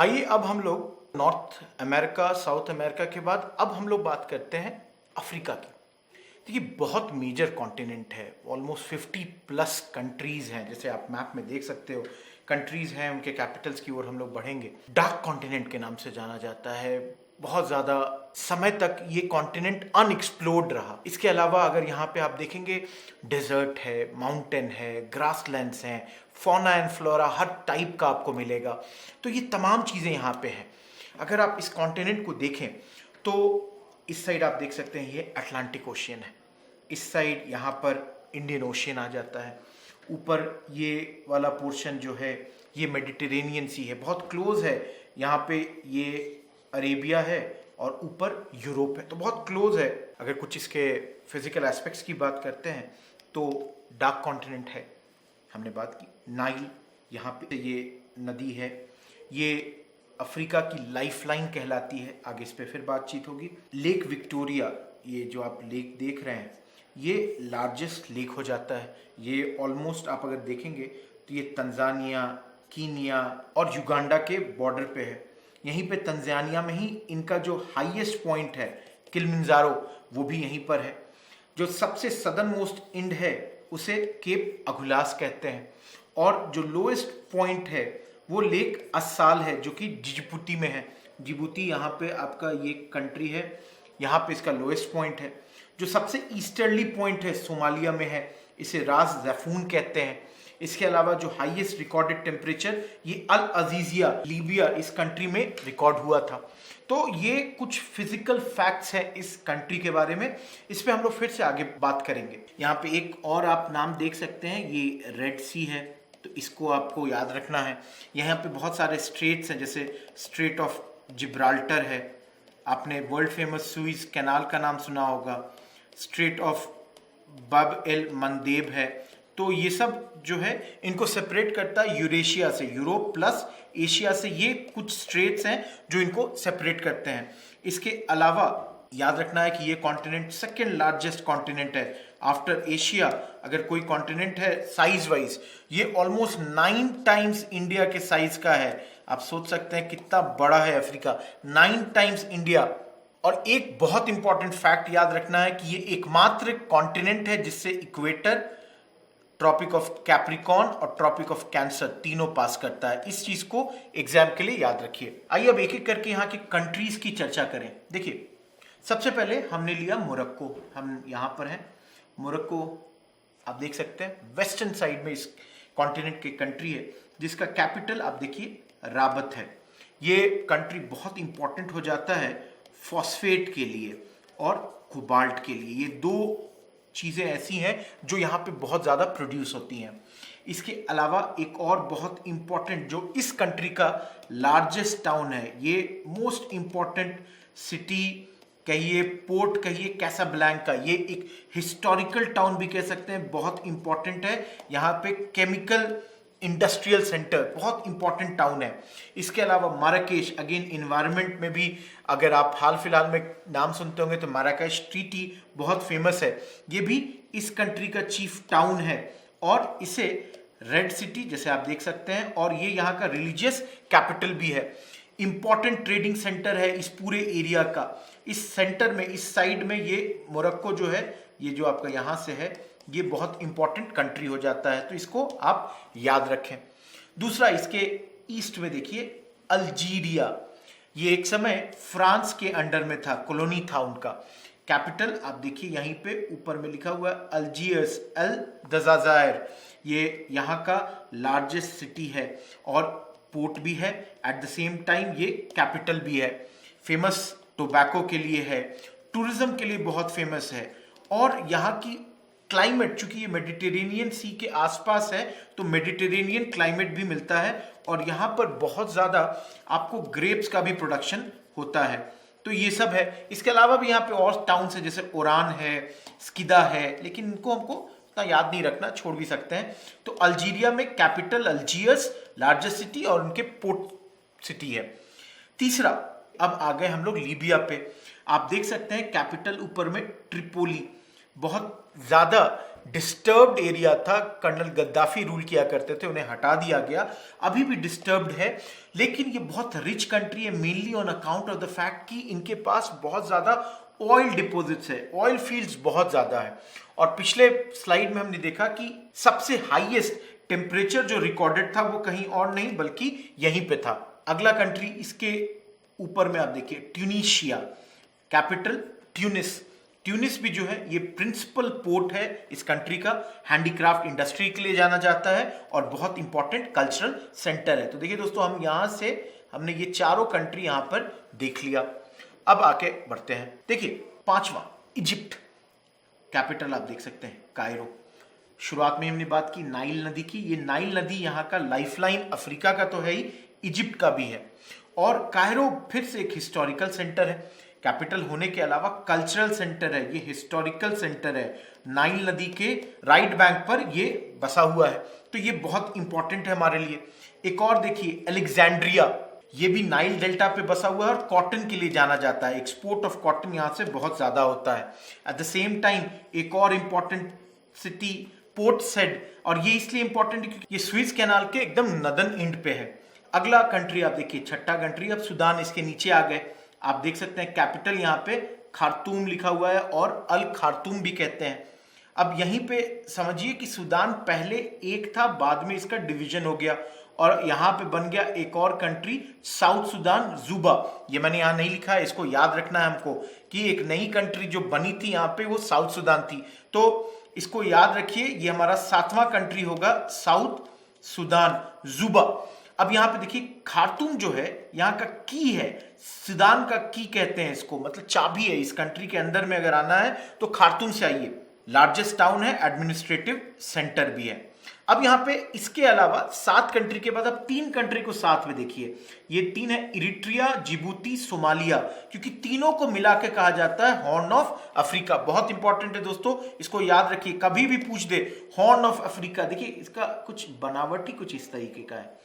आइए अब हम लोग नॉर्थ अमेरिका, साउथ अमेरिका के बाद अब हम लोग बात करते हैं अफ्रीका की। देखिए, बहुत मेजर कॉन्टिनेंट है, ऑलमोस्ट 50 प्लस कंट्रीज हैं, जैसे आप मैप में देख सकते हो। कंट्रीज हैं, उनके कैपिटल्स की ओर हम लोग बढ़ेंगे। डार्क कॉन्टिनेंट के नाम से जाना जाता है। बहुत ज़्यादा समय तक ये कॉन्टिनेंट अनएक्सप्लोर्ड रहा। इसके अलावा अगर यहाँ पे आप देखेंगे, डेजर्ट है, माउंटेन है, ग्रासलैंड्स हैं, fauna and flora her type का आपको मिलेगा। तो ये तमाम चीज़ें यहाँ पे हैं। अगर आप इस कॉन्टिनेंट को देखें तो इस साइड आप देख सकते हैं, ये अटलांटिक ओशियन है। इस साइड यहाँ पर इंडियन ओशियन आ जाता है। ऊपर ये वाला पोर्शन जो है ये मेडिटेरेनियन सी है, बहुत क्लोज है। यहाँ पे ये अरेबिया है और ऊपर यूरोप है, तो बहुत क्लोज है। अगर कुछ इसके फिजिकल एस्पेक्ट्स की बात करते हैं तो डार्क कॉन्टिनेंट है, हमने बात की। नाइल यहाँ पे ये नदी है, ये अफ्रीका की लाइफलाइन कहलाती है। आगे इस पे फिर बातचीत होगी। लेक विक्टोरिया, ये जो आप लेक देख रहे हैं, ये लार्जेस्ट लेक हो जाता है। ये ऑलमोस्ट आप अगर देखेंगे तो ये तंजानिया, कीनिया और युगांडा के बॉर्डर पे है। यहीं पे तंजानिया में ही इनका जो हाईएस्ट पॉइंट है किलिमंजारो, वो भी यहीं पर है। जो सबसे सदर्न मोस्ट एंड है उसे केप अगुलास कहते हैं, और जो लोएस्ट पॉइंट है वो लेक अस्साल है, जो कि जिबूती में है। जिबूती यहाँ पे आपका ये कंट्री है, यहाँ पे इसका लोएस्ट पॉइंट है। जो सबसे ईस्टर्ली पॉइंट है सोमालिया में है, इसे रास जैफून कहते हैं। इसके अलावा जो हाईएस्ट रिकॉर्डेड टेम्परेचर ये अल अजीजिया लीबिया इस कंट्री में रिकॉर्ड हुआ था। तो ये कुछ फिजिकल फैक्ट्स हैं इस कंट्री के बारे में। इस पे हम लोग फिर से आगे बात करेंगे। यहाँ पे एक और आप नाम देख सकते हैं, ये रेड सी है, तो इसको आपको याद रखना है। यहाँ पे बहुत सारे स्ट्रेट्स हैं, जैसे स्ट्रेट ऑफ जिब्राल्टर है, आपने वर्ल्ड फेमस सुइज कैनाल का नाम सुना होगा, स्ट्रेट ऑफ बाब एल मंदेब है। तो ये सब जो है इनको सेपरेट करता है यूरेशिया से, यूरोप प्लस एशिया से। ये कुछ स्ट्रेट्स हैं जो इनको सेपरेट करते हैं। इसके अलावा याद रखना है कि ये कॉन्टिनेंट सेकेंड लार्जेस्ट कॉन्टिनेंट है आफ्टर एशिया। अगर कोई कॉन्टिनेंट है साइज वाइज, ये ऑलमोस्ट 9 टाइम्स इंडिया के साइज का है। आप सोच सकते हैं कितना बड़ा है अफ्रीका, 9 टाइम्स इंडिया। और एक बहुत इंपॉर्टेंट फैक्ट याद रखना है कि ये एकमात्र कॉन्टिनेंट है जिससे इक्वेटर, ट्रॉपिक ऑफ कैप्रिकॉन और ट्रॉपिक ऑफ कैंसर तीनों पास करता है। इस चीज को एग्जाम के लिए याद रखिए। आइए अब एक एक करके यहाँ के कंट्रीज की चर्चा करें। देखिए, सबसे पहले हमने लिया मोरक्को। हम यहाँ पर हैं, मोरक्को आप देख सकते हैं वेस्टर्न साइड में इस कॉन्टिनेंट की कंट्री है, जिसका कैपिटल आप देखिए राबत है। ये कंट्री बहुत इंपॉर्टेंट हो जाता है फॉस्फेट के लिए और कोबाल्ट के लिए। ये दो चीज़ें ऐसी हैं जो यहाँ पे बहुत ज़्यादा प्रोड्यूस होती हैं। इसके अलावा एक और बहुत इंपॉर्टेंट, जो इस कंट्री का लार्जेस्ट टाउन है, ये मोस्ट इंपॉर्टेंट सिटी कहिए, पोर्ट कहिए, कैसाब्लैंका, ये एक हिस्टोरिकल टाउन भी कह सकते हैं, बहुत इंपॉर्टेंट है। यहाँ पे केमिकल इंडस्ट्रियल सेंटर, बहुत इंपॉर्टेंट टाउन है। इसके अलावा माराकेश, अगेन इन्वायरमेंट में भी अगर आप हाल फिलहाल में नाम सुनते होंगे तो माराकेश ट्रीटी बहुत फेमस है। ये भी इस कंट्री का चीफ टाउन है और इसे रेड सिटी जैसे आप देख सकते हैं, और ये यहाँ का रिलीजियस कैपिटल भी है। इंपॉर्टेंट ट्रेडिंग सेंटर है इस पूरे एरिया का। इस सेंटर में, इस साइड में ये मोरक्को जो है, ये जो आपका यहाँ से है, ये बहुत इंपॉर्टेंट कंट्री हो जाता है, तो इसको आप याद रखें। दूसरा, इसके ईस्ट में देखिए अल्जीरिया। ये एक समय फ्रांस के अंडर में था, कॉलोनी था उनका। कैपिटल आप देखिए यहीं पे ऊपर में लिखा हुआ है अल्जीयर्स अल दजाजायर। ये यहाँ का लार्जेस्ट सिटी है और पोर्ट भी है, एट द सेम टाइम ये कैपिटल भी है। फेमस टोबैको के लिए है, टूरिज्म के लिए बहुत फेमस है। और यहाँ की क्लाइमेट, चूंकि ये मेडिटेरेनियन सी के आसपास है, तो मेडिटेरेनियन क्लाइमेट भी मिलता है और यहाँ पर बहुत ज़्यादा आपको ग्रेप्स का भी प्रोडक्शन होता है। तो ये सब है। इसके अलावा भी यहाँ पे और टाउन्स है, जैसे ओरान है, स्किदा है, लेकिन इनको हमको उतना याद नहीं रखना, छोड़ भी सकते हैं। तो अल्जीरिया में कैपिटल अल्जियर्स, लार्जेस्ट सिटी, और उनके पोर्ट सिटी है। तीसरा, अब आ गए हम लोग लीबिया पे। आप देख सकते हैं कैपिटल ऊपर में ट्रिपोली। बहुत ज़्यादा डिस्टर्ब्ड एरिया था, कर्नल गद्दाफी रूल किया करते थे, उन्हें हटा दिया गया, अभी भी डिस्टर्ब्ड है, लेकिन ये बहुत रिच कंट्री है mainly on account of the fact कि इनके पास बहुत ज़्यादा ऑयल डिपॉजिट्स है, ऑयल फील्ड्स बहुत ज़्यादा है। और पिछले स्लाइड में हमने देखा कि सबसे हाईएस्ट टेम्परेचर जो रिकॉर्डेड था वो कहीं और नहीं बल्कि यहीं पे था। अगला कंट्री इसके ऊपर में आप देखिए, ट्यूनीशिया, कैपिटल ट्यूनिस। ट्यूनिस भी जो है ये प्रिंसिपल पोर्ट है इस कंट्री का, हैंडीक्राफ्ट इंडस्ट्री के लिए जाना जाता है और बहुत इंपॉर्टेंट कल्चरल सेंटर है। तो देखिए दोस्तों, हम यहां से हमने ये चारों कंट्री यहां पर देख लिया। अब आके बढ़ते हैं, देखिए पांचवा इजिप्ट, कैपिटल आप देख सकते हैं कायरो। शुरुआत में हमने बात की नाइल नदी की, ये नाइल नदी यहाँ का लाइफलाइन अफ्रीका का तो है ही, इजिप्ट का भी है। और कायरो फिर से एक हिस्टोरिकल सेंटर है, कैपिटल होने के अलावा कल्चरल सेंटर है, ये हिस्टोरिकल सेंटर है, नाइल नदी के राइट बैंक पर ये बसा हुआ है, तो ये बहुत इंपॉर्टेंट है हमारे लिए। एक और देखिए अलेक्जेंड्रिया, ये भी नाइल डेल्टा पे बसा हुआ है और कॉटन के लिए जाना जाता है, एक्सपोर्ट ऑफ कॉटन यहाँ से बहुत ज्यादा होता है। एट द सेम टाइम एक और इंपॉर्टेंट सिटी पोर्ट सेड, और ये इसलिए इंपॉर्टेंट है क्योंकि ये स्विस कैनाल के एकदम नदन एंड पे है। अगला कंट्री आप देखिए, छठा कंट्री, अब सूडान इसके नीचे आ गए, आप देख सकते हैं कैपिटल यहाँ पे खार्तूम लिखा हुआ है और अल खार्तूम भी कहते हैं। अब यहीं पे समझिए कि सूडान पहले एक था, बाद में इसका डिवीजन हो गया और यहाँ पे बन गया एक और कंट्री साउथ सूडान, जूबा। ये मैंने यहाँ नहीं लिखा है, इसको याद रखना है हमको कि एक नई कंट्री जो बनी थी यहाँ पे वो साउथ सूडान थी, तो इसको याद रखिए, ये हमारा सातवां कंट्री होगा साउथ सूडान, जूबा। अब यहाँ पे देखिए खार्तूम जो है यहाँ का की है, सूडान का की कहते हैं इसको, मतलब चाबी है इस कंट्री के अंदर में अगर आना है तो खार्तूम से आइए। लार्जेस्ट टाउन है, एडमिनिस्ट्रेटिव सेंटर भी है। अब यहाँ पे इसके अलावा 7 कंट्री के बाद अब 3 कंट्री को साथ में देखिए, ये 3 है इरिट्रिया, जिबूती, सोमालिया, क्योंकि तीनों को मिला के कहा जाता है हॉर्न ऑफ अफ्रीका। बहुत इंपॉर्टेंट है दोस्तों, इसको याद रखिए, कभी भी पूछ दे हॉर्न ऑफ अफ्रीका, देखिए इसका कुछ बनावट ही कुछ इस तरीके का है,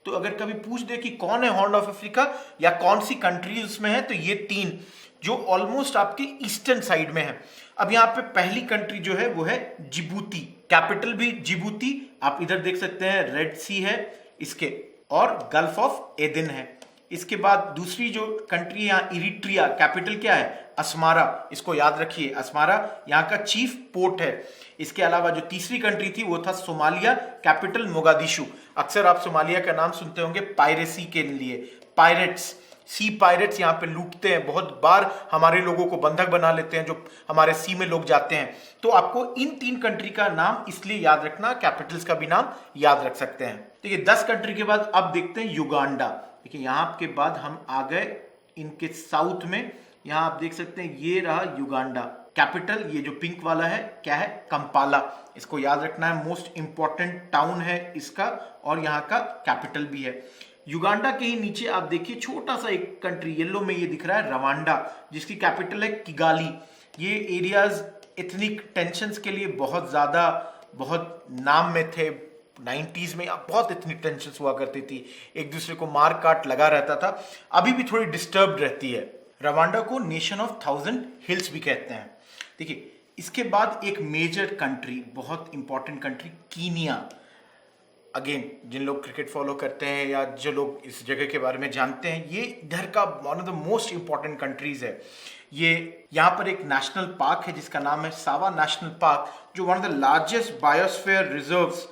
तो अगर कभी पूछ दे कि कौन है हॉर्न ऑफ अफ्रीका या कौन सी कंट्री उसमें है, तो ये 3 जो ऑलमोस्ट आपके ईस्टर्न साइड में है। अब यहाँ पे पहली कंट्री जो है वो है जिबूती, कैपिटल भी जिबूती, आप इधर देख सकते हैं रेड सी है इसके और गल्फ ऑफ एडन है। इसके बाद दूसरी जो कंट्री यहाँ इरिट्रिया, कैपिटल क्या है, अस्मारा, इसको याद रखिए, अस्मारा यहाँ का चीफ पोर्ट है। इसके अलावा जो तीसरी कंट्री थी वो था सोमालिया, कैपिटल मोगादिशु। अक्सर आप सोमालिया का नाम सुनते होंगे पायरेसी के लिए, पायरेट्स, सी पायरेट्स यहाँ पे लूटते हैं, बहुत बार हमारे लोगों को बंधक बना लेते हैं जो हमारे सी में लोग जाते हैं। तो आपको इन 3 कंट्री का नाम इसलिए याद रखना, कैपिटल्स का भी नाम याद रख सकते हैं। देखिए 10 कंट्री के बाद अब देखते हैं युगांडा। देखिए यहाँ के बाद हम आ गए इनके साउथ में, यहाँ आप देख सकते हैं ये रहा युगांडा, कैपिटल ये जो पिंक वाला है क्या है, कंपाला, इसको याद रखना है, मोस्ट इंपॉर्टेंट टाउन है इसका और यहाँ का कैपिटल भी है। युगांडा के ही नीचे आप देखिए छोटा सा एक कंट्री येलो में ये दिख रहा है, रवांडा, जिसकी कैपिटल है किगाली। ये एरियाज एथनिक टेंशंस के लिए बहुत ज्यादा बहुत नाम में थे, 90s में बहुत एथनिक टेंशंस हुआ करती थी, एक दूसरे को मार काट लगा रहता था, अभी भी थोड़ी डिस्टर्ब रहती है। रवांडा को नेशन ऑफ 1000 हिल्स भी कहते हैं। देखिए इसके बाद एक मेजर कंट्री, बहुत इंपॉर्टेंट कंट्री, कीनिया। अगेन जिन लोग क्रिकेट फॉलो करते हैं या जो लोग इस जगह के बारे में जानते हैं, ये इधर का one of the most important countries है। ये यहाँ पर एक नेशनल पार्क है जिसका नाम है सावा नेशनल पार्क, जो one of the largest biosphere reserves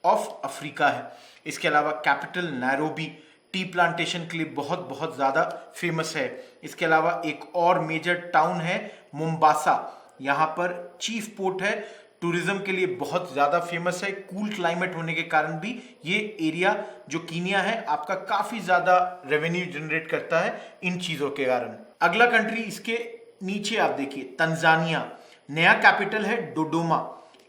of Africa है। इसके अलावा कैपिटल नैरोबी, टी प्लांटेशन के लिए बहुत बहुत ज़्यादा फेमस है। इसके अलावा एक और मेजर टाउन है मोम्बासा, यहाँ पर चीफ पोर्ट है, टूरिज्म के लिए बहुत ज़्यादा फेमस है, कूल क्लाइमेट होने के कारण भी ये एरिया जो कीनिया है आपका काफ़ी ज़्यादा रेवेन्यू जनरेट करता है इन चीज़ों के कारण। अगला कंट्री इसके नीचे आप देखिए तंजानिया, नया कैपिटल है डोडोमा,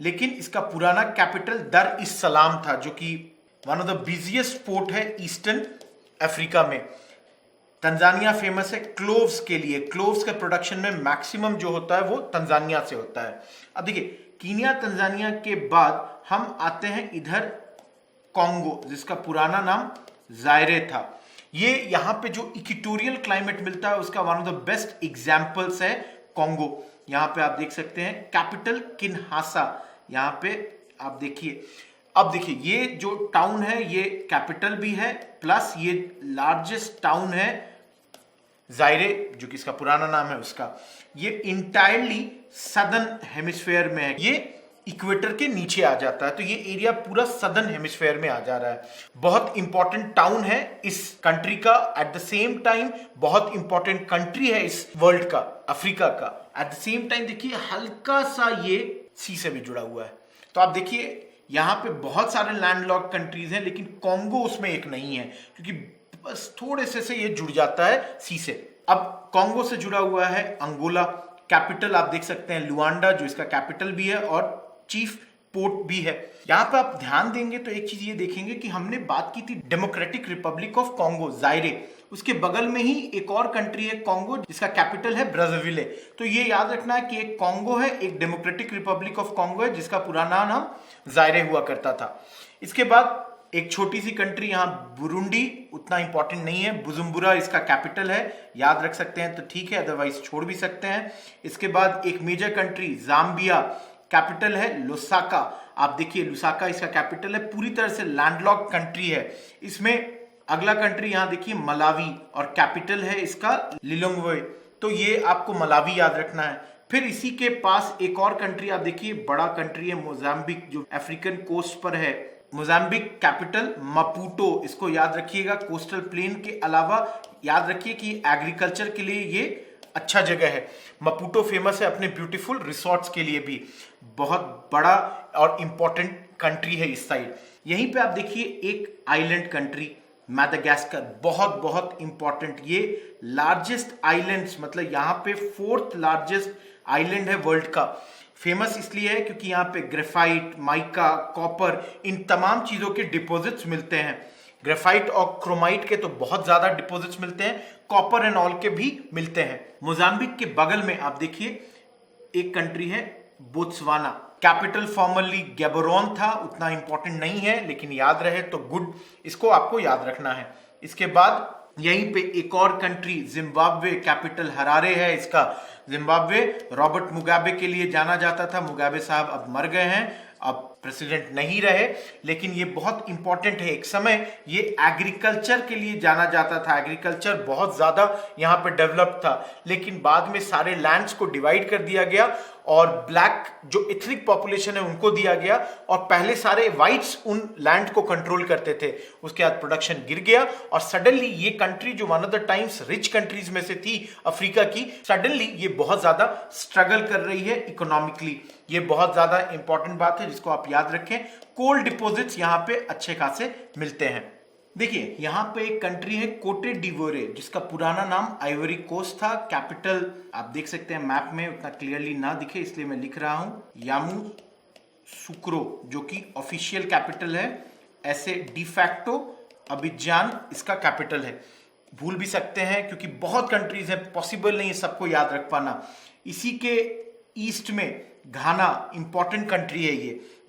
लेकिन इसका पुराना कैपिटल दर इस सलाम था, जो कि one of the busiest port है ईस्टर्न अफ्रीका में। तंजानिया फेमस है क्लोव्स के लिए, क्लोव्स के प्रोडक्शन में मैक्सिमम जो होता है वो तंजानिया से होता है। अब देखिए कीनिया तंजानिया के बाद हम आते हैं इधर कॉन्गो, जिसका पुराना नाम जायरे था। ये यहाँ पे जो इक्वेटोरियल क्लाइमेट मिलता है उसका one of the best examples है कॉन्गो। यहाँ पे आप देख सकते हैं कैपिटल किन्हासा, यहाँ पे आप देखिए। अब देखिए ये जो टाउन है ये कैपिटल भी है, प्लस ये लार्जेस्ट टाउन है जायरे, जो कि इसका पुराना नाम है उसका। ये इंटायरली सदर्न हेमिस्फेयर में है, ये इक्वेटर के नीचे आ जाता है, तो ये एरिया पूरा सदर्न हेमिस्फेयर में आ जा रहा है। बहुत इंपॉर्टेंट टाउन है इस कंट्री का, एट द सेम टाइम बहुत इंपॉर्टेंट कंट्री है इस वर्ल्ड का, अफ्रीका का। एट द सेम टाइम देखिए हल्का सा ये सी से भी जुड़ा हुआ है। तो आप देखिए यहाँ पे बहुत सारे लैंडलॉक्ड कंट्रीज हैं, लेकिन कॉन्गो उसमें एक नहीं है, क्योंकि बस थोड़े से ये जुड़ जाता है सी से। अब कॉन्गो से जुड़ा हुआ है अंगोला, कैपिटल आप देख सकते हैं लुआंडा, जो इसका कैपिटल भी है और चीफ पोर्ट भी है। यहां पे आप ध्यान देंगे तो एक चीज ये देखेंगे कि हमने बात की थी डेमोक्रेटिक रिपब्लिक ऑफ कॉन्गो जायरे, उसके बगल में ही एक और कंट्री है कॉन्गो, जिसका कैपिटल है ब्राज़ाविले। तो ये याद रखना है कि एक कॉन्गो है, एक डेमोक्रेटिक रिपब्लिक ऑफ कॉन्गो है, जिसका पुराना नाम जायरे हुआ करता था। इसके बाद एक छोटी सी कंट्री यहाँ बुरुंडी, उतना इंपॉर्टेंट नहीं है, बुजुम्बुरा इसका कैपिटल है, याद रख सकते हैं तो ठीक है, अदरवाइज छोड़ भी सकते हैं। इसके बाद एक मेजर कंट्री जाम्बिया, कैपिटल है लुसाका। आप देखिए लुसाका इसका कैपिटल है, पूरी तरह से लैंडलॉक्ड कंट्री है। इसमें अगला कंट्री यहाँ देखिए मलावी, और कैपिटल है इसका लिलोंग्वे, तो ये आपको मलावी याद रखना है। फिर इसी के पास एक और कंट्री आप देखिए, बड़ा कंट्री है मोजाम्बिक, जो अफ्रीकन कोस्ट पर है। मोजाम्बिक कैपिटल मपूटो, इसको याद रखिएगा। कोस्टल प्लेन के अलावा याद रखिए कि एग्रीकल्चर के लिए ये अच्छा जगह है। मपूटो फेमस है अपने ब्यूटीफुल रिसोर्ट्स के लिए भी, बहुत बड़ा और इंपॉर्टेंट कंट्री है इस साइड। यहीं पे आप देखिए एक आइलैंड कंट्री मैडागास्कर, बहुत बहुत इंपॉर्टेंट, ये लार्जेस्ट आइलैंड्स, मतलब यहाँ पे 4th लार्जेस्ट आइलैंड है वर्ल्ड का। फेमस इसलिए है क्योंकि यहाँ पे ग्रेफाइट, माइका, कॉपर, इन तमाम चीजों के डिपॉजिट्स मिलते हैं। ग्रेफाइट और क्रोमाइट के तो बहुत ज्यादा डिपॉजिट्स मिलते हैं, कॉपर एंड ऑल के भी मिलते हैं। मोजाम्बिक के बगल में आप देखिए एक कंट्री है बोत्सवाना, कैपिटल फॉर्मली गैबोरोन था, उतना इंपॉर्टेंट नहीं है, लेकिन याद रहे तो गुड, इसको आपको याद रखना है। इसके बाद यहीं पे एक और कंट्री जिम्बाब्वे, कैपिटल हरारे है इसका। जिम्बाब्वे रॉबर्ट मुगाबे के लिए जाना जाता था, मुगाबे साहब अब मर गए हैं, अब प्रेसिडेंट नहीं रहे, लेकिन ये बहुत इंपॉर्टेंट है। एक समय ये एग्रीकल्चर के लिए जाना जाता था, एग्रीकल्चर बहुत ज्यादा यहाँ पे डेवलप था, लेकिन बाद में सारे लैंड्स को डिवाइड कर दिया गया और ब्लैक जो एथनिक पॉपुलेशन है उनको दिया गया, और पहले सारे व्हाइट्स उन लैंड को कंट्रोल करते थे। उसके बाद प्रोडक्शन गिर गया और सडनली ये कंट्री जो one of the times rich countries में से थी अफ्रीका की, सडनली ये बहुत ज्यादा स्ट्रगल कर रही है इकोनॉमिकली। ये बहुत ज्यादा इंपॉर्टेंट बात है जिसको आप याद रखें। कोल डिपॉजिट्स यहाँ पे अच्छे खासे मिलते हैं। देखिए यहाँ पे एक कंट्री है कोटे डिवोरे, जिसका पुराना नाम आइवरी कोस्ट था। कैपिटल आप देख सकते हैं मैप में, उतना क्लियरली ना दिखे इसलिए मैं लिख रहा हूं, यामू सुक्रो, जो कि ऑफिशियल कैपिटल है। ऐसे डिफैक्टो अबिजान इसका कैपिटल है। भूल भी सकते हैं क्योंकि बहुत कंट्रीज हैं, पॉसिबल नहीं है सबको याद रख पाना। इसी के ईस्ट में घाना इंपॉर्टेंट कंट्री है,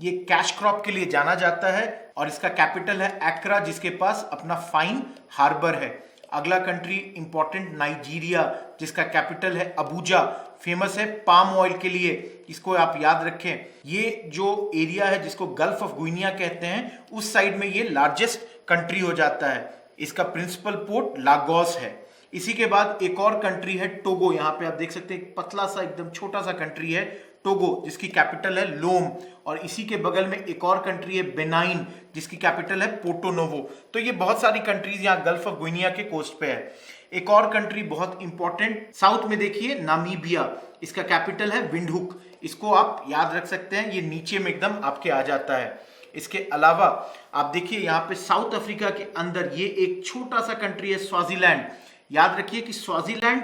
ये कैश क्रॉप के लिए जाना जाता है और इसका कैपिटल है एक्रा, जिसके पास अपना फाइन हार्बर है। अगला कंट्री इंपॉर्टेंट नाइजीरिया, जिसका कैपिटल है अबूजा, फेमस है पाम ऑयल के लिए, इसको आप याद रखें। ये जो एरिया है जिसको गल्फ ऑफ गुइनिया कहते हैं, उस साइड में ये लार्जेस्ट कंट्री हो जाता है। इसका प्रिंसिपल पोर्ट लागोस है। इसी के बाद एक और कंट्री है टोगो, यहाँ पे आप देख सकते हैं पतला सा एकदम छोटा सा कंट्री है टोगो, जिसकी कैपिटल है लोम। और इसी के बगल में एक और कंट्री है बेनाइन, जिसकी कैपिटल है पोर्टो नोवो। तो ये बहुत सारी कंट्रीज यहाँ गल्फ ऑफ गुइनिया के कोस्ट पे है। एक और कंट्री बहुत इंपॉर्टेंट साउथ में देखिए नामीबिया, इसका कैपिटल है विंडहुक, इसको आप याद रख सकते हैं, ये नीचे में एकदम आपके आ जाता है। इसके अलावा आप देखिए यहाँ पे साउथ अफ्रीका के अंदर ये एक छोटा सा कंट्री है स्वाजीलैंड। याद रखिए कि स्वाजीलैंड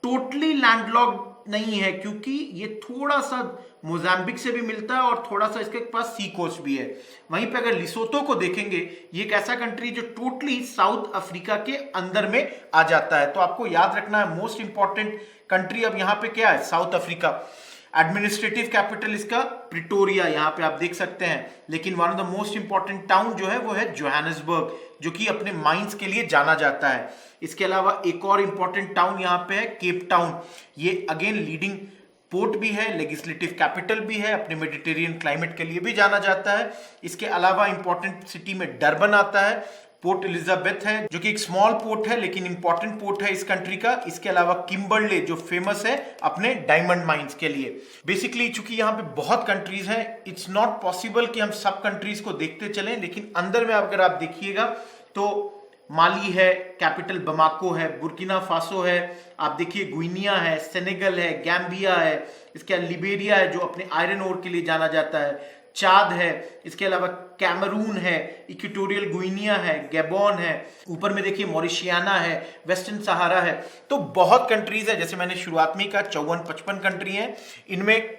टोटली लैंडलॉक्ड नहीं है, क्योंकि ये थोड़ा सा मोजाम्बिक से भी मिलता है और थोड़ा सा इसके पास सी कोस्ट भी है। वहीं पे अगर लिसोतो को देखेंगे, ये एक ऐसा कंट्री जो टोटली साउथ अफ्रीका के अंदर में आ जाता है। तो आपको याद रखना है मोस्ट इंपॉर्टेंट कंट्री अब यहाँ पे क्या है, साउथ अफ्रीका। एडमिनिस्ट्रेटिव कैपिटल इसका प्रिटोरिया, यहाँ पे आप देख सकते हैं। लेकिन one of the most important town जो है वो है जोहानिसबर्ग, जो कि अपने माइंस के लिए जाना जाता है। इसके अलावा एक और इंपॉर्टेंट टाउन यहाँ पे है केप टाउन, ये अगेन लीडिंग पोर्ट भी है, लेजिस्लेटिव कैपिटल भी है, अपने मेडिटेरियन क्लाइमेट के लिए भी जाना जाता है। इसके अलावा इंपॉर्टेंट सिटी में डरबन आता है, पोर्ट एलिजाबेथ है जो कि एक स्मॉल पोर्ट है लेकिन इंपॉर्टेंट पोर्ट है इस कंट्री का। इसके अलावा किम्बरले जो फेमस है अपने डायमंड माइंस के लिए। बेसिकली चूंकि यहाँ पे बहुत कंट्रीज हैं, इट्स नॉट पॉसिबल कि हम सब कंट्रीज को देखते चलें, लेकिन अंदर में अगर आप देखिएगा तो माली है, कैपिटल बमाको है, बुर्किना फासो है, आप देखिए गुइनिया है, सेनेगल है, गैम्बिया है, इसके अलावा लिबेरिया है जो अपने आयरन ओर के लिए जाना जाता है, चाद है, इसके अलावा कैमरून है, इक्वेटोरियल गुइनिया है, गैबोन है, ऊपर में देखिए मॉरिशियाना है, वेस्टर्न सहारा है। तो बहुत कंट्रीज है, जैसे मैंने शुरुआत में कहा 54-55 कंट्री हैं। इनमें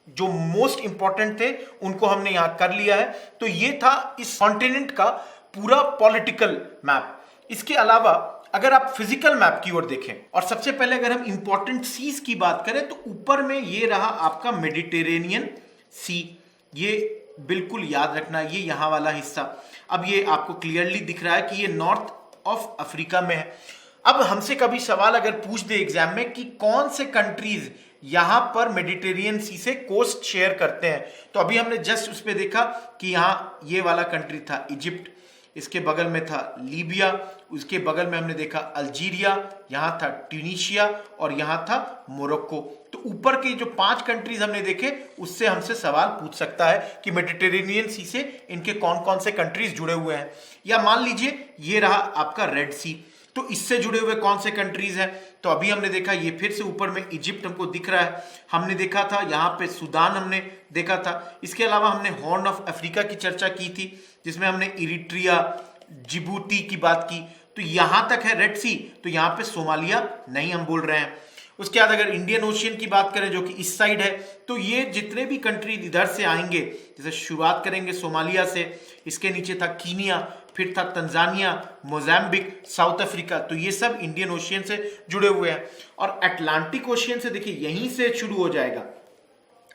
जो मोस्ट इंपॉर्टेंट थे उनको हमने यहां कर लिया है। तो ये था इस कॉन्टिनेंट का पूरा पॉलिटिकल मैप। इसके अलावा अगर आप फिजिकल मैप की ओर देखें और सबसे पहले अगर हम इंपॉर्टेंट सीज की बात करें तो ऊपर में ये रहा आपका मेडिटेरेनियन सी। ये बिल्कुल याद रखना, ये यहां वाला हिस्सा। अब ये आपको क्लियरली दिख रहा है कि ये नॉर्थ ऑफ अफ्रीका में है। अब हमसे कभी सवाल अगर पूछ दे एग्जाम में कि कौन से कंट्रीज यहां पर मेडिटेरियन सी से कोस्ट शेयर करते हैं, तो अभी हमने जस्ट उस पर देखा कि यहां ये वाला कंट्री था इजिप्ट, इसके बगल में था लीबिया, उसके बगल में हमने देखा अल्जीरिया, यहां था ट्यूनीशिया और यहां था मोरक्को। तो ऊपर के जो 5 कंट्रीज हमने देखे उससे हमसे सवाल पूछ सकता है कि मेडिटेरेनियन सी से इनके कौन कौन से कंट्रीज जुड़े हुए हैं। या मान लीजिए ये रहा आपका रेड सी, तो इससे जुड़े हुए कौन से कंट्रीज हैं, तो अभी हमने देखा ये फिर से ऊपर में इजिप्ट हमको दिख रहा है, हमने देखा था यहाँ पे सूडान हमने देखा था। इसके अलावा हमने हॉर्न ऑफ अफ्रीका की चर्चा की थी जिसमें हमने इरिट्रिया, जिबूती की बात की। तो यहां तक है रेड सी, तो यहां पे सोमालिया नहीं हम बोल रहे हैं। उसके बाद अगर इंडियन ओशियन की बात करें जो कि इस साइड है, तो ये जितने भी कंट्री इधर से आएंगे, जैसे शुरुआत करेंगे सोमालिया से, इसके नीचे था कीनिया, फिर था तंजानिया, मोजाम्बिक, साउथ अफ्रीका, तो ये सब इंडियन ओशियन से जुड़े हुए हैं। और अटलांटिक ओशियन से देखिए यहीं से शुरू हो जाएगा,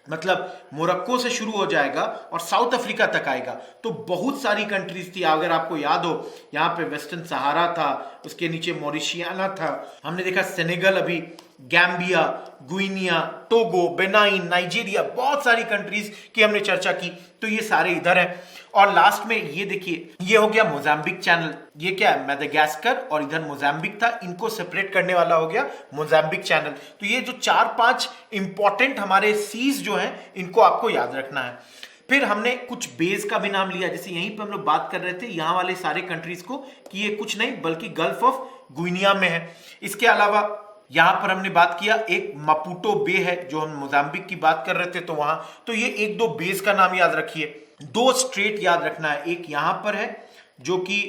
मतलब मोरक्को से शुरू हो जाएगा और साउथ अफ्रीका तक आएगा। तो बहुत सारी कंट्रीज थी, अगर आपको याद हो यहाँ पे वेस्टर्न सहारा था, उसके नीचे मॉरिशियाना था, हमने देखा सेनेगल, अभी Gambia, guinea, Togo, benign, Nigeria, बहुत सारी कंट्रीज की हमने चर्चा की। तो ये सारे इधर हैं। और लास्ट में ये देखिए, ये हो गया मोजाम्बिक चैनल, ये क्या है मेडागास्कर और इधर मोजाम्बिक था, इनको सेपरेट करने वाला हो गया मोजाम्बिक चैनल। तो ये जो 4-5 इंपॉर्टेंट हमारे सीज जो हैं इनको आपको याद रखना है। फिर हमने कुछ बेस का भी नाम लिया, जैसे यहीं पर हम लोग बात कर रहे थे यहाँ वाले सारे कंट्रीज को कि ये कुछ नहीं बल्कि गल्फ ऑफ गुइनिया में है। इसके अलावा यहां पर हमने बात किया एक मपूटो बे है, जो हम मोजाम्बिक की बात कर रहे थे, तो वहां तो ये 1-2 बेस का नाम याद रखिए। 2 स्ट्रेट याद रखना है, एक यहां पर है जो कि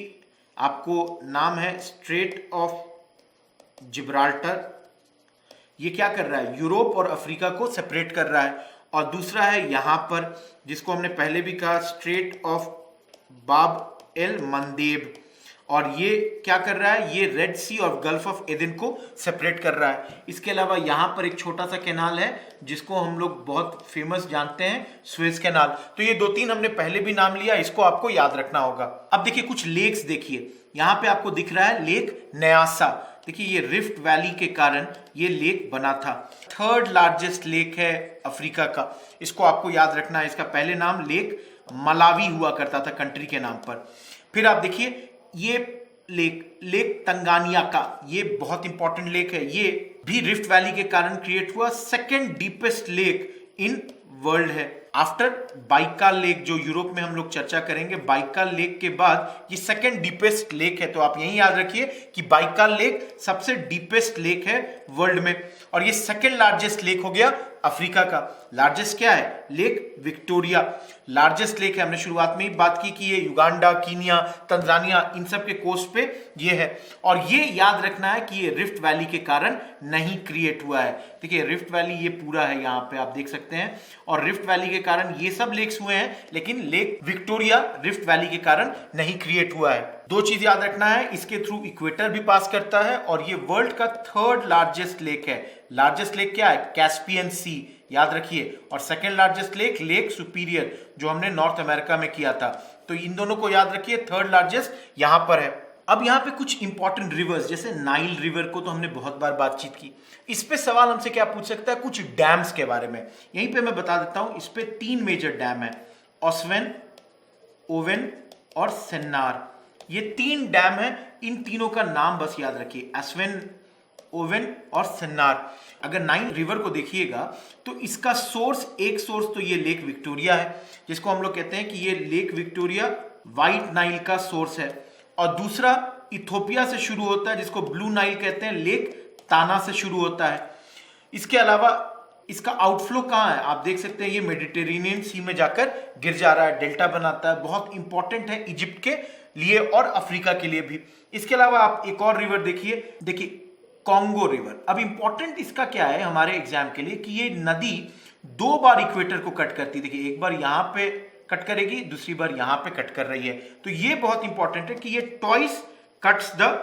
आपको नाम है स्ट्रेट ऑफ जिब्राल्टर, ये क्या कर रहा है यूरोप और अफ्रीका को सेपरेट कर रहा है। और दूसरा है यहां पर जिसको हमने पहले भी कहा स्ट्रेट ऑफ बाब एल मंदेब, और ये क्या कर रहा है, ये रेड सी और गल्फ ऑफ एडन को सेपरेट कर रहा है। इसके अलावा यहाँ पर एक छोटा सा कैनाल है जिसको हम लोग बहुत फेमस जानते हैं, सुएज कैनाल। तो ये 2-3 हमने पहले भी नाम लिया, इसको आपको याद रखना होगा। अब देखिए कुछ लेक्स देखिए, यहाँ पे आपको दिख रहा है लेक न्यासा। देखिए ये रिफ्ट वैली के कारण ये लेक बना था। 3rd लार्जेस्ट लेक है अफ्रीका का, इसको आपको याद रखना है। इसका पहले नाम लेक मलावी हुआ करता था कंट्री के नाम पर। फिर आप देखिए ये लेक तंगानिया का, ये बहुत इंपॉर्टेंट लेक है, ये भी रिफ्ट वैली के कारण क्रिएट हुआ। 2nd deepest lake in world है आफ्टर बाइकाल लेक, जो यूरोप में हम लोग चर्चा करेंगे। बाइकाल लेक के बाद ये 2nd डीपेस्ट लेक है, तो आप यही याद रखिए कि बाइकाल लेक सबसे डीपेस्ट लेक है वर्ल्ड में। और ये 2nd लार्जेस्ट लेक हो गया अफ्रीका का। लार्जेस्ट क्या है, लेक विक्टोरिया लार्जेस्ट लेक है। हमने शुरुआत में ही बात की कि ये युगांडा, कीनिया, तंजानिया, इन सब के कोस्ट पे ये है। और ये याद रखना है कि ये रिफ्ट वैली के कारण नहीं क्रिएट हुआ है। देखिए रिफ्ट वैली ये पूरा है, यहाँ पे आप देख सकते हैं, और रिफ्ट वैली के कारण ये सब लेक्स हुए हैं, लेकिन लेक विक्टोरिया रिफ्ट वैली के कारण नहीं क्रिएट हुआ है। 2 चीज याद रखना है, इसके थ्रू इक्वेटर भी पास करता है, और ये वर्ल्ड का 3rd लार्जेस्ट लेक है। लार्जेस्ट लेक क्या है, कैस्पियन सी, याद रखिए। और 2nd largest lake, lake superior, जो हमने नॉर्थ अमेरिका में किया था। तो इन दोनों को याद रखिए, 3rd लार्जेस्ट यहां पर है। अब यहाँ पे कुछ इंपॉर्टेंट रिवर्स, जैसे नाइल रिवर को तो हमने बहुत बार बातचीत की, इस पे सवाल हमसे क्या पूछ सकता है, कुछ डैम्स के बारे में। यहीं पे मैं बता देता हूं, इस पे 3 मेजर डैम है, ओस्वेन, ओवेन और सेन्नार। ये 3 डैम है, इन तीनों का नाम बस याद रखिए, एस्वेन, ओवेन और सेन्नार। अगर नाइल रिवर को देखिएगा तो इसका सोर्स, एक सोर्स तो ये लेक विक्टोरिया है, जिसको हम लोग कहते हैं कि ये लेक विक्टोरिया व्हाइट नाइल का सोर्स है, और दूसरा इथोपिया से शुरू होता है, जिसको ब्लू नाइल कहते हैं, लेक ताना से शुरू होता है। इसके अलावा इसका आउटफ्लो कहाँ है, आप देख सकते हैं, ये मेडिटेरेनियन सी में जाकर गिर जा रहा है, डेल्टा बनाता है, बहुत इंपॉर्टेंट है इजिप्ट के लिए और अफ्रीका के लिए भी। इसके अलावा आप एक और रिवर देखिए कॉन्गो रिवर। अब इंपॉर्टेंट इसका क्या है हमारे एग्जाम के लिए, कि ये नदी 2 बार इक्वेटर को कट करती है। देखिए, एक बार यहां पे कट करेगी, दूसरी बार यहां पे कट कर रही है, तो ये बहुत इंपॉर्टेंट है कि ये ट्वाइस कट्स द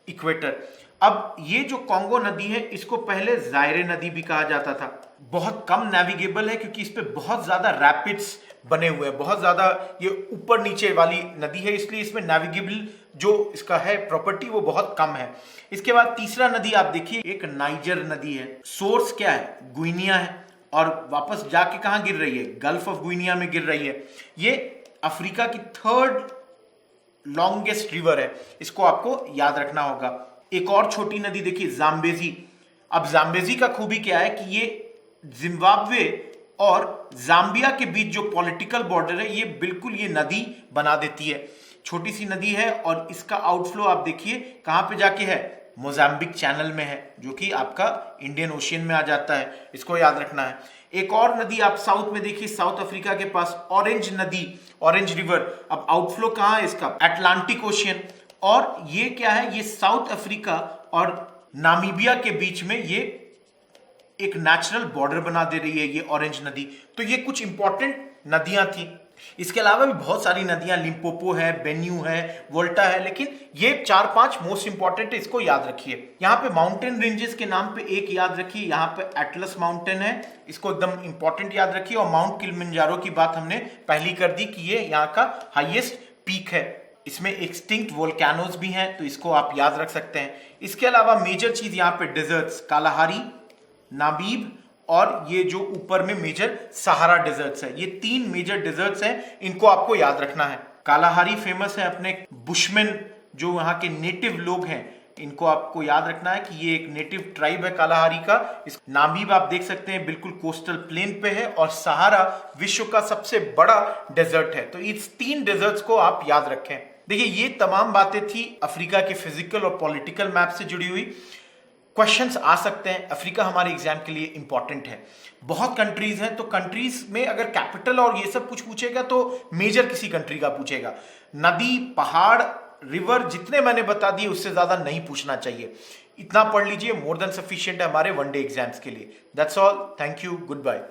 इक्वेटर। अब ये जो कॉन्गो नदी है, इसको पहले जायरे नदी भी कहा जाता था। बहुत कम नेविगेबल है क्योंकि इस पे बहुत ज्यादा रैपिड्स बने हुए हैं, बहुत ज्यादा ये ऊपर नीचे वाली नदी है, इसलिए इसमें नेविगेबल जो इसका है प्रॉपर्टी वो बहुत कम है। इसके बाद तीसरा नदी आप देखिए, एक नाइजर नदी है, सोर्स क्या है, गुइनिया है, और वापस जाके कहां गिर रही है, गल्फ ऑफ गुइनिया में गिर रही है। ये अफ्रीका की 3rd लॉन्गेस्ट रिवर है, इसको आपको याद रखना होगा। एक और छोटी नदी देखिए, जाम्बेजी। अब जाम्बेजी का खूबी क्या है कि ये जिम्बाब्वे और जाम्बिया के बीच जो पॉलिटिकल बॉर्डर है, ये बिल्कुल ये नदी बना देती है। छोटी सी नदी है और इसका आउटफ्लो आप देखिए कहां पे जाके है, मोजाम्बिक चैनल में है, जो कि आपका इंडियन ओशियन में आ जाता है, इसको याद रखना है। एक और नदी आप साउथ में देखिए, साउथ अफ्रीका के पास ऑरेंज नदी, ऑरेंज रिवर। अब आउटफ्लो कहां है इसका, अटलांटिक ओशियन, और ये क्या है, ये साउथ अफ्रीका और नामीबिया के बीच में ये एक नेचुरल बॉर्डर बना दे रही है ये ऑरेंज नदी। तो ये कुछ इंपॉर्टेंट नदियां थी। इसके अलावा भी बहुत सारी नदियां, लिम्पोपो है, बेन्यू है, वोल्टा है, लेकिन ये 4-5 मोस्ट इंपॉर्टेंट है, इसको याद रखिए। यहाँ पे माउंटेन रेंजेस के नाम पे एक याद रखिए, यहाँ पे एटलस माउंटेन है, इसको एकदम इंपॉर्टेंट याद रखिए। और माउंट किलिमंजारो की बात हमने पहली कर दी कि ये यहाँ का हाईएस्ट पीक है, इसमें एक्सटिंक्ट वोल्केनोज भी हैं, तो इसको आप याद रख सकते हैं। इसके अलावा मेजर चीज यहाँ पे डेजर्ट्स, कालाहारी, नामीब और ये जो ऊपर में मेजर सहारा डेजर्ट्स है, ये 3 मेजर डेजर्ट्स हैं, इनको आपको याद रखना है। कालाहारी फेमस है अपने बुशमैन, जो यहाँ के नेटिव लोग हैं, इनको आपको याद रखना है कि ये एक नेटिव ट्राइब है कालाहारी का। इस नामीब आप देख सकते हैं बिल्कुल कोस्टल प्लेन पे है, और सहारा विश्व का सबसे बड़ा डेजर्ट है। तो इस 3 डेजर्ट्स को आप याद रखें। देखिए, ये तमाम बातें थी अफ्रीका के फिजिकल और पॉलिटिकल मैप से जुड़ी हुई। क्वेश्चंस आ सकते हैं, अफ्रीका हमारे एग्जाम के लिए इंपॉर्टेंट है। बहुत कंट्रीज हैं, तो कंट्रीज में अगर कैपिटल और ये सब कुछ पूछेगा तो मेजर किसी कंट्री का पूछेगा। नदी, पहाड़, रिवर जितने मैंने बता दिए उससे ज्यादा नहीं पूछना चाहिए। इतना पढ़ लीजिए, मोर देन सफिशिएंट है हमारे वनडे एग्जाम्स के लिए। That's all, thank you, good bye.